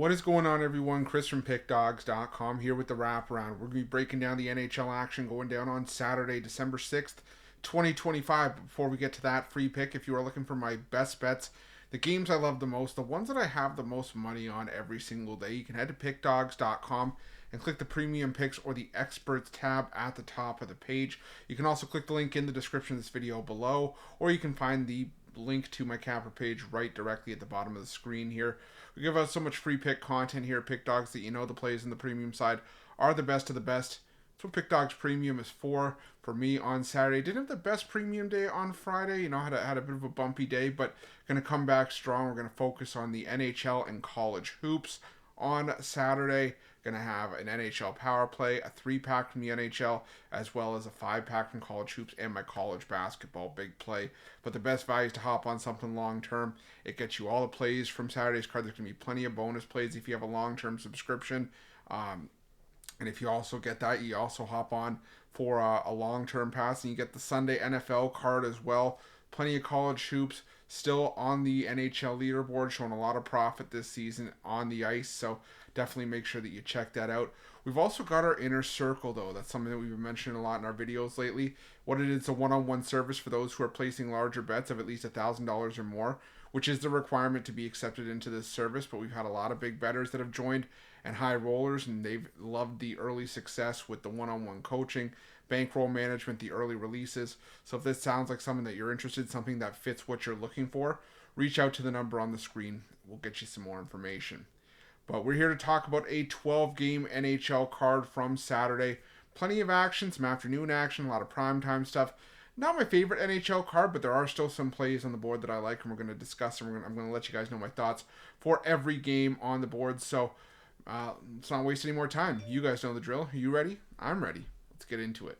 What is going on, everyone? Chris from Pickdawgz.com here with the Wraparound. We're going to be breaking down the NHL action going down on Saturday, December 6th, 2025. But before we get to that, free pick, if you are looking for my best bets, the games I love the most, the ones that I have the most money on every single day, you can head to Pickdawgz.com and click the premium picks or the experts tab at the top of the page. You can also click the link in the description of this video below, or you can find the link to my capper page right directly at the bottom of the screen here. We give out so much free pick content here at Pickdawgz that you know the plays in the premium side are the best of the best. That's what Pickdawgz Premium is for me on Saturday. Didn't have the best premium day on Friday. Had a bit of a bumpy day, but going to come back strong. We're going to focus on the NHL and college hoops on Saturday. Going to have an NHL power play, a 3-pack from the NHL, as well as a 5-pack from college hoops and my college basketball big play. But the best value is to hop on something long term. It gets you all the plays from Saturday's card. There's going to be plenty of bonus plays if you have a long-term subscription. And if you also get that, you also hop on for a long-term pass, and you get the Sunday NFL card as well. Plenty of college hoops still on the NHL leaderboard, showing a lot of profit this season on the ice. So definitely make sure that you check that out. We've also got our inner circle, though. That's something that we've been mentioning a lot in our videos lately. What it is, a one-on-one service for those who are placing larger bets of at least $1,000 or more, which is the requirement to be accepted into this service. But we've had a lot of big bettors that have joined and high rollers, and they've loved the early success with the one-on-one coaching, bankroll management, the early releases. So if this sounds like something that you're interested in, something that fits what you're looking for, reach out to the number on the screen. We'll get you some more information. But we're here to talk about a 12-game NHL card from Saturday. Plenty of action, some afternoon action, a lot of primetime stuff. Not my favorite NHL card, but there are still some plays on the board that I like, and we're going to discuss them. I'm going to let you guys know my thoughts for every game on the board. So let's not waste any more time. You guys know the drill. Are you ready? I'm ready. Let's get into it.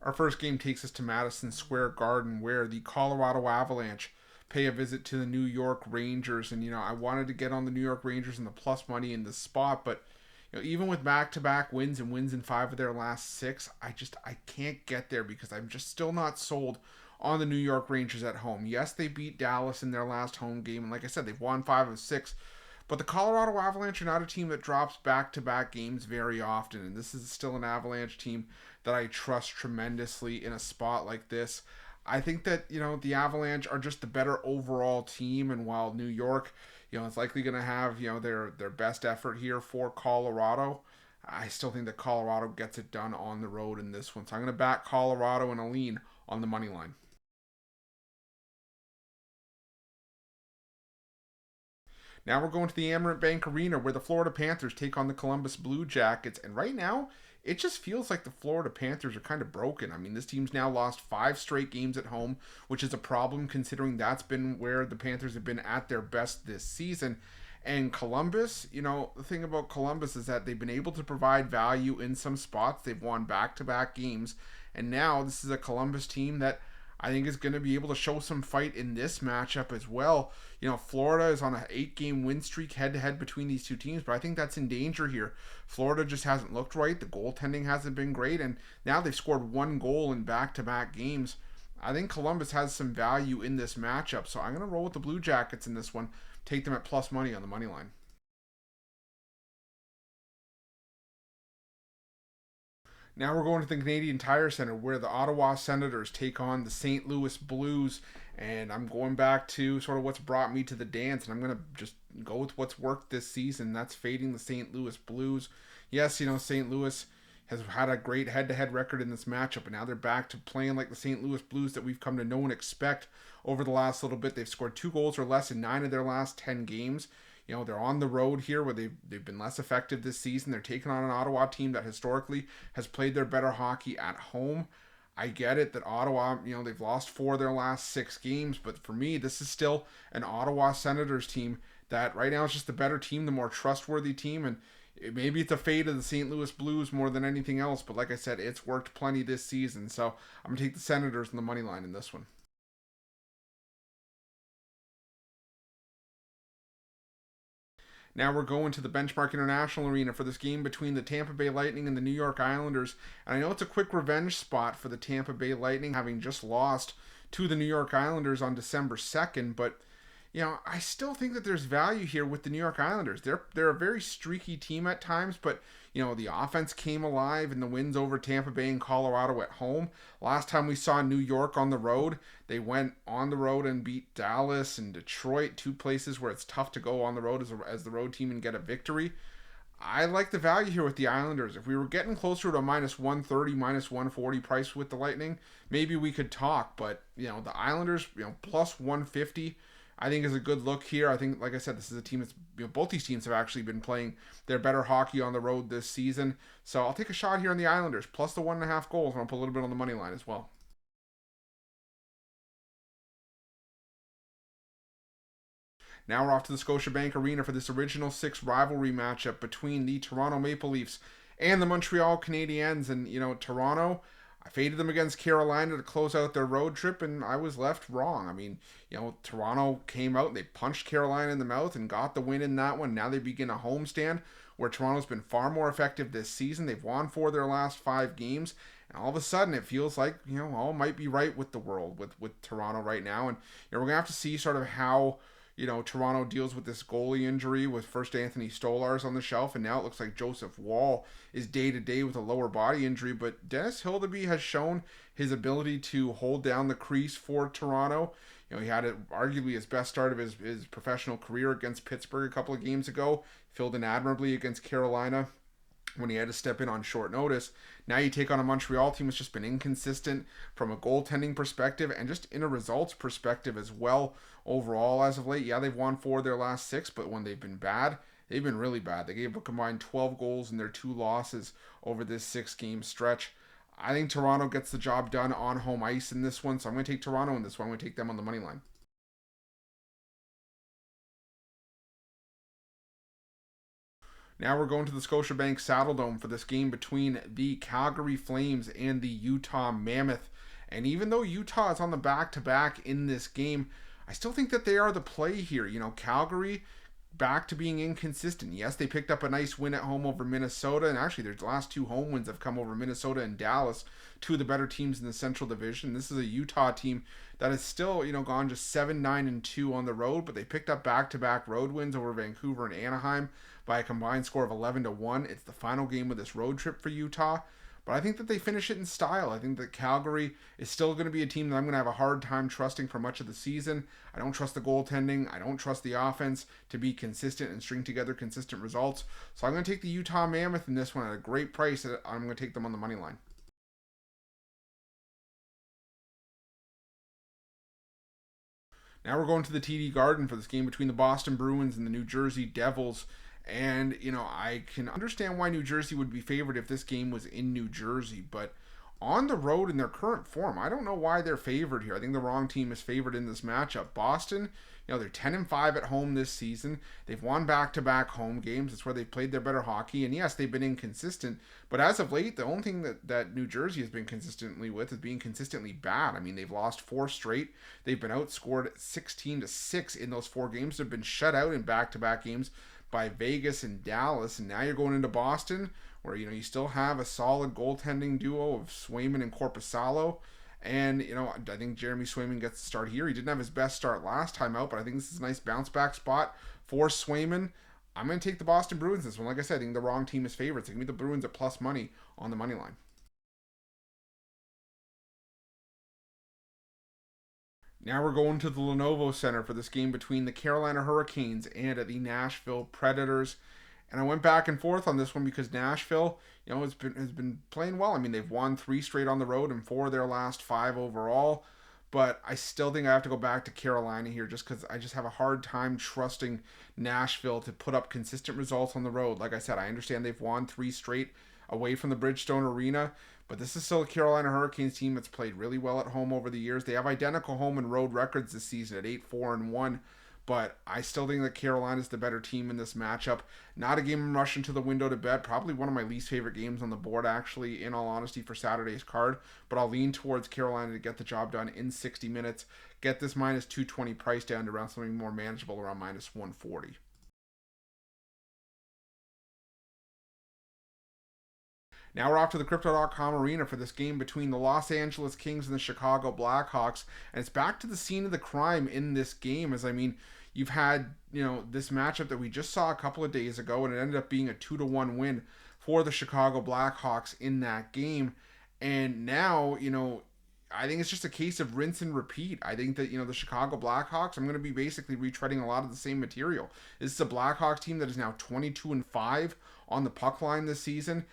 Our first game takes us to Madison Square Garden, where the Colorado Avalanche pay a visit to the New York Rangers. And, I wanted to get on the New York Rangers and the plus money in this spot, but, even with back-to-back wins and wins in 5 of their last 6, I can't get there because I'm just still not sold on the New York Rangers at home. Yes, they beat Dallas in their last home game, and like I said, they've won 5 of 6, but the Colorado Avalanche are not a team that drops back-to-back games very often, and this is still an Avalanche team that I trust tremendously in a spot like this. I think that, the Avalanche are just the better overall team, and while New York, is likely going to have, their best effort here for Colorado, I still think that Colorado gets it done on the road in this one. So I'm going to back Colorado and a lean on the money line. Now we're going to the Amerant Bank Arena, where the Florida Panthers take on the Columbus Blue Jackets. And right now, it just feels like the Florida Panthers are kind of broken. I mean, this team's now lost 5 straight games at home, which is a problem considering that's been where the Panthers have been at their best this season. And Columbus, the thing about Columbus is that they've been able to provide value in some spots. They've won back-to-back games. And now this is a Columbus team that I think is going to be able to show some fight in this matchup as well. Florida is on an 8-game win streak head-to-head between these two teams, but I think that's in danger here. Florida just hasn't looked right. The goaltending hasn't been great, and now they've scored 1 goal in back-to-back games. I think Columbus has some value in this matchup, so I'm going to roll with the Blue Jackets in this one. Take them at plus money on the money line. Now we're going to the Canadian Tire Center, where the Ottawa Senators take on the St. Louis Blues. And I'm going back to sort of what's brought me to the dance, and I'm going to just go with what's worked this season. That's fading the St. Louis Blues. Yes, St. Louis has had a great head-to-head record in this matchup, and now they're back to playing like the St. Louis Blues that we've come to know and expect over the last little bit. They've scored 2 goals or less in 9 of their last 10 games. They're on the road here where they've been less effective this season. They're taking on an Ottawa team that historically has played their better hockey at home. I get it that Ottawa, they've lost 4 of their last 6 games, but for me, this is still an Ottawa Senators team that right now is just the better team, the more trustworthy team, and maybe it's a fate of the St. Louis Blues more than anything else, but like I said, it's worked plenty this season, so I'm going to take the Senators on the money line in this one. Now we're going to the Benchmark International Arena for this game between the Tampa Bay Lightning and the New York Islanders. And I know it's a quick revenge spot for the Tampa Bay Lightning, having just lost to the New York Islanders on December 2nd, but I still think that there's value here with the New York Islanders. They're a very streaky team at times, but the offense came alive in the wins over Tampa Bay and Colorado at home. Last time we saw New York on the road, they went on the road and beat Dallas and Detroit, two places where it's tough to go on the road as the road team and get a victory. I like the value here with the Islanders. If we were getting closer to a minus 130, minus 140 price with the Lightning, maybe we could talk. But, the Islanders, plus 150, I think is a good look here. I think, like I said, this is a team that's, both these teams have actually been playing their better hockey on the road this season. So I'll take a shot here on the Islanders, plus the 1.5 goals, and I'll put a little bit on the money line as well. Now we're off to the Scotiabank Arena for this original six rivalry matchup between the Toronto Maple Leafs and the Montreal Canadiens. And, Toronto, I faded them against Carolina to close out their road trip, and I was left wrong. I mean, Toronto came out and they punched Carolina in the mouth and got the win in that one. Now they begin a homestand where Toronto's been far more effective this season. They've won 4 of their last 5 games. And all of a sudden, it feels like, all might be right with the world with Toronto right now. And, we're going to have to see sort of how Toronto deals with this goalie injury with first Anthony Stolarz on the shelf, and now it looks like Joseph Woll is day-to-day with a lower body injury. But Dennis Hildeby has shown his ability to hold down the crease for Toronto. He had arguably his best start of his professional career against Pittsburgh a couple of games ago. Filled in admirably against Carolina when he had to step in on short notice. Now you take on a Montreal team that's just been inconsistent from a goaltending perspective and just in a results perspective as well overall as of late. Yeah, they've won 4 of their last 6, but when they've been bad, they've been really bad. They gave a combined 12 goals in their 2 losses over this 6-game stretch. I think Toronto gets the job done on home ice in this one, so I'm going to take Toronto in this one. I'm going to take them on the money line. Now we're going to the Scotiabank Saddledome for this game between the Calgary Flames and the Utah Mammoth. And even though Utah is on the back-to-back in this game, I still think that they are the play here. Calgary back to being inconsistent. Yes, they picked up a nice win at home over Minnesota, and actually their last 2 home wins have come over Minnesota and Dallas, 2 of the better teams in the Central Division. This is a Utah team that is still, gone just 7-9-2 on the road, but they picked up back-to-back road wins over Vancouver and Anaheim by a combined score of 11-1. It's the final game of this road trip for Utah. But I think that they finish it in style. I think that Calgary is still going to be a team that I'm going to have a hard time trusting for much of the season. I don't trust the goaltending. I don't trust the offense to be consistent and string together consistent results. So I'm going to take the Utah Mammoth in this one at a great price. I'm going to take them on the money line. Now we're going to the TD Garden for this game between the Boston Bruins and the New Jersey Devils. And, I can understand why New Jersey would be favored if this game was in New Jersey. But on the road in their current form, I don't know why they're favored here. I think the wrong team is favored in this matchup. Boston, they're 10-5 at home this season. They've won back-to-back home games. It's where they've played their better hockey. And yes, they've been inconsistent. But as of late, the only thing that New Jersey has been consistently with is being consistently bad. I mean, they've lost 4 straight. They've been outscored 16-6 in those 4 games. They've been shut out in back-to-back games by Vegas and Dallas, and now you're going into Boston, where you still have a solid goaltending duo of Swayman and Korpisalo, and I think Jeremy Swayman gets the start here. He didn't have his best start last time out, but I think this is a nice bounce back spot for Swayman. I'm going to take the Boston Bruins this one. Like I said, I think the wrong team is favorites. Give me the Bruins at plus money on the money line. Now we're going to the Lenovo Center for this game between the Carolina Hurricanes and the Nashville Predators. And I went back and forth on this one because Nashville, has been playing well. I mean, they've won 3 straight on the road and 4 of their last 5 overall. But I still think I have to go back to Carolina here just because I just have a hard time trusting Nashville to put up consistent results on the road. Like I said, I understand they've won 3 straight away from the Bridgestone Arena, but this is still a Carolina Hurricanes team that's played really well at home over the years. They have identical home and road records this season at 8-4-1, but I still think that Carolina's the better team in this matchup. Not a game I'm rushing to the window to bet. Probably one of my least favorite games on the board, actually, in all honesty, for Saturday's card. But I'll lean towards Carolina to get the job done in 60 minutes. Get this minus 220 price down to around something more manageable, around minus 140. Now we're off to the Crypto.com arena for this game between the Los Angeles Kings and the Chicago Blackhawks. And it's back to the scene of the crime in this game. As I mean, you've had, this matchup that we just saw a couple of days ago, and it ended up being a 2-1 win for the Chicago Blackhawks in that game. And now, I think it's just a case of rinse and repeat. I think that, the Chicago Blackhawks, I'm going to be basically retreading a lot of the same material. This is a Blackhawks team that is now 22-5 on the puck line this season.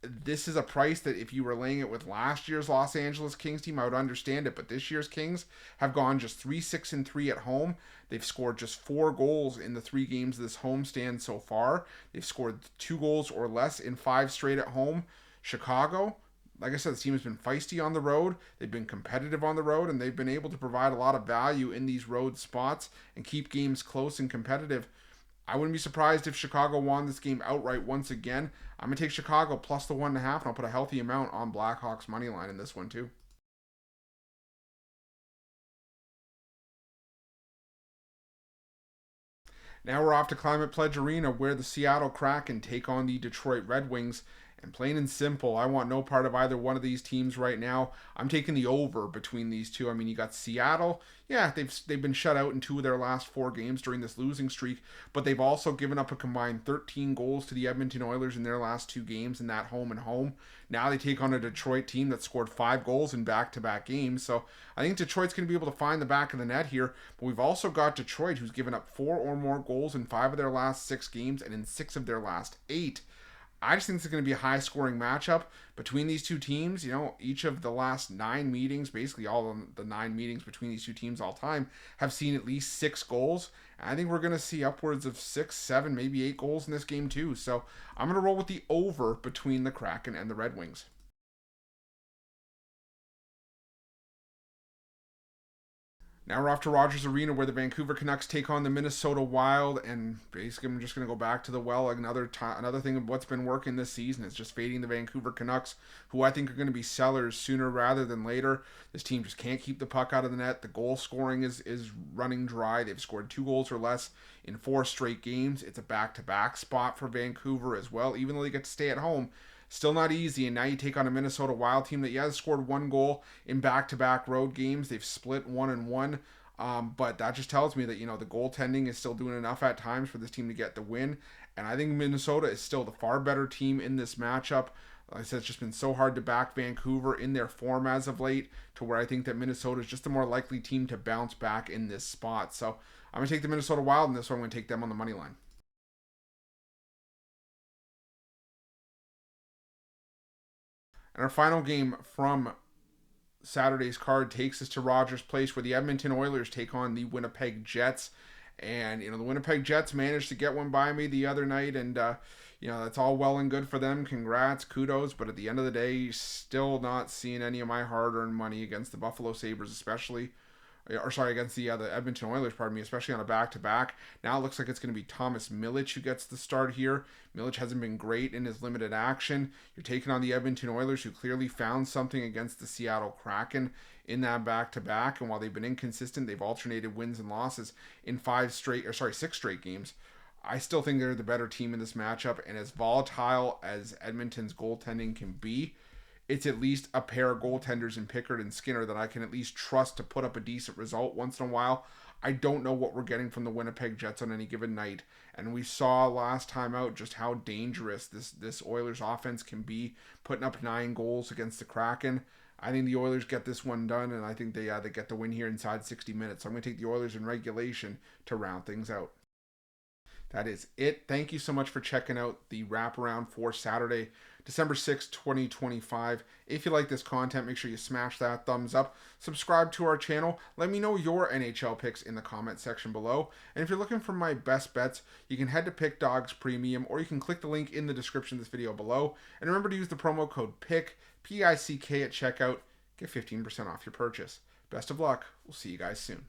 This is a price that if you were laying it with last year's Los Angeles Kings team, I would understand it. But this year's Kings have gone just 3-6-3 at home. They've scored just 4 goals in the 3 games of this homestand so far. They've scored 2 goals or less in 5 straight at home. Chicago, like I said, the team has been feisty on the road. They've been competitive on the road, and they've been able to provide a lot of value in these road spots and keep games close and competitive. I wouldn't be surprised if Chicago won this game outright once again. I'm going to take Chicago plus the 1.5, and I'll put a healthy amount on Blackhawks money line in this one too. Now we're off to Climate Pledge Arena, where the Seattle Kraken take on the Detroit Red Wings. And plain and simple, I want no part of either one of these teams right now. I'm taking the over between these two. I mean, you got Seattle. Yeah, they've been shut out in 2 of their last 4 games during this losing streak, but they've also given up a combined 13 goals to the Edmonton Oilers in their last 2 games in that home and home. Now they take on a Detroit team that scored 5 goals in back-to-back games. So I think Detroit's going to be able to find the back of the net here, but we've also got Detroit, who's given up 4 or more goals in 5 of their last 6 games and in 6 of their last 8. I just think it's going to be a high-scoring matchup between these two teams. Each of the last 9 meetings, basically all of the 9 meetings between these two teams all time, have seen at least 6 goals. And I think we're going to see upwards of 6, 7, maybe 8 goals in this game too. So I'm going to roll with the over between the Kraken and the Red Wings. Now we're off to Rogers Arena, where the Vancouver Canucks take on the Minnesota Wild, and basically I'm just going to go back to the well. Another thing of what's been working this season is just fading the Vancouver Canucks, who I think are going to be sellers sooner rather than later. This team just can't keep the puck out of the net. The goal scoring is running dry. They've scored 2 goals or less in 4 straight games. It's a back-to-back spot for Vancouver as well, even though they get to stay at home. Still not easy, and now you take on a Minnesota Wild team that, has scored 1 goal in back-to-back road games. They've split 1-1, but that just tells me that, the goaltending is still doing enough at times for this team to get the win, and I think Minnesota is still the far better team in this matchup. Like I said, it's just been so hard to back Vancouver in their form as of late, to where I think that Minnesota is just the more likely team to bounce back in this spot. So I'm going to take the Minnesota Wild in this one. I'm going to take them on the money line. And our final game from Saturday's card takes us to Rogers Place, where the Edmonton Oilers take on the Winnipeg Jets. And, the Winnipeg Jets managed to get one by me the other night, and, that's all well and good for them. Congrats, kudos. But at the end of the day, still not seeing any of my hard-earned money against the Buffalo Sabres, against the Edmonton Oilers, especially on a back-to-back. Now it looks like it's going to be Thomas Milic who gets the start here. Milic hasn't been great in his limited action. You're taking on the Edmonton Oilers, who clearly found something against the Seattle Kraken in that back-to-back, and while they've been inconsistent, they've alternated wins and losses in 6 straight games. I still think they're the better team in this matchup, and as volatile as Edmonton's goaltending can be, it's at least a pair of goaltenders in Pickard and Skinner that I can at least trust to put up a decent result once in a while. I don't know what we're getting from the Winnipeg Jets on any given night, and we saw last time out just how dangerous this Oilers offense can be, putting up 9 goals against the Kraken. I think the Oilers get this one done, and I think they get the win here inside 60 minutes. So I'm going to take the Oilers in regulation to round things out. That is it. Thank you so much for checking out the Wraparound for Saturday, December 6th, 2025. If you like this content, make sure you smash that thumbs up. Subscribe to our channel. Let me know your NHL picks in the comment section below. And if you're looking for my best bets, you can head to Pickdawgz Premium, or you can click the link in the description of this video below. And remember to use the promo code PICK, P-I-C-K, at checkout. Get 15% off your purchase. Best of luck. We'll see you guys soon.